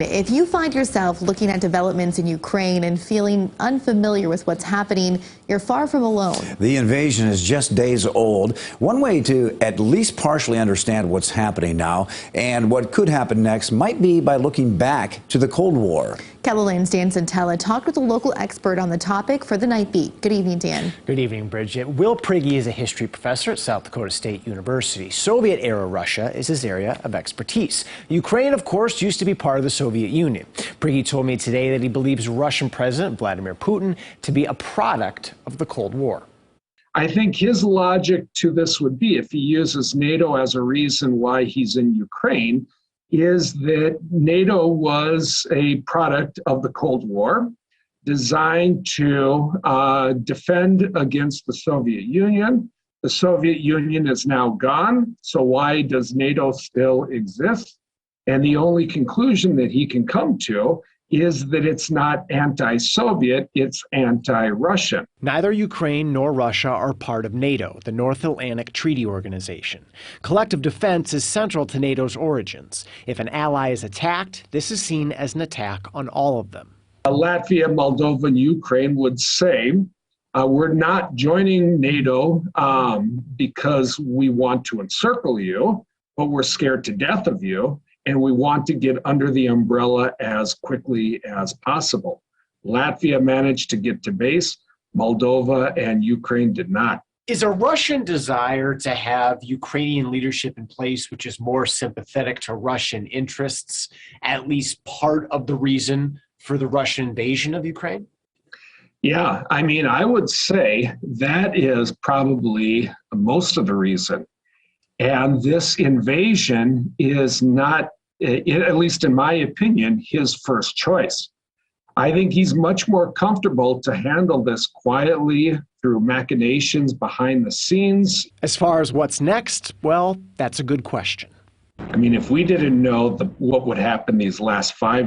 If you find yourself looking at developments in Ukraine and feeling unfamiliar with what's happening, you're far from alone. The invasion is just days old. One way to at least partially understand what's happening now and what could happen next might be by looking back to the Cold War. KELOLAND's Dan Santella talked with a local expert on the topic for the Night Beat. Good evening, Dan. Good evening, Bridget. Will Prigge is a history professor at South Dakota State University. Soviet-era Russia is his area of expertise. Ukraine, of course, used to be part of the Soviet Union. Prigge told me today that he believes Russian President Vladimir Putin to be a product of the Cold War. I think his logic to this would be, if he uses NATO as a reason why he's in Ukraine, is that NATO was a product of the Cold War, designed to defend against the Soviet Union. The Soviet Union is now gone, so why does NATO still exist? And the only conclusion that he can come to is that it's not anti-Soviet, it's anti-Russian. Neither Ukraine nor Russia are part of NATO, the North Atlantic Treaty Organization. Collective defense is central to NATO's origins. If an ally is attacked, this is seen as an attack on all of them. Latvia, Moldova, and Ukraine would say, we're not joining NATO because we want to encircle you, but we're scared to death of you, and we want to get under the umbrella as quickly as possible. Latvia managed to get to base. Moldova and Ukraine did not. Is a Russian desire to have Ukrainian leadership in place, which is more sympathetic to Russian interests, at least part of the reason for the Russian invasion of Ukraine? Yeah, I mean, I would say that is probably most of the reason. And this invasion is not, at least in my opinion, his first choice. I think he's much more comfortable to handle this quietly through machinations behind the scenes. As far as what's next, well, that's a good question. I mean, if we didn't know what would happen these last 5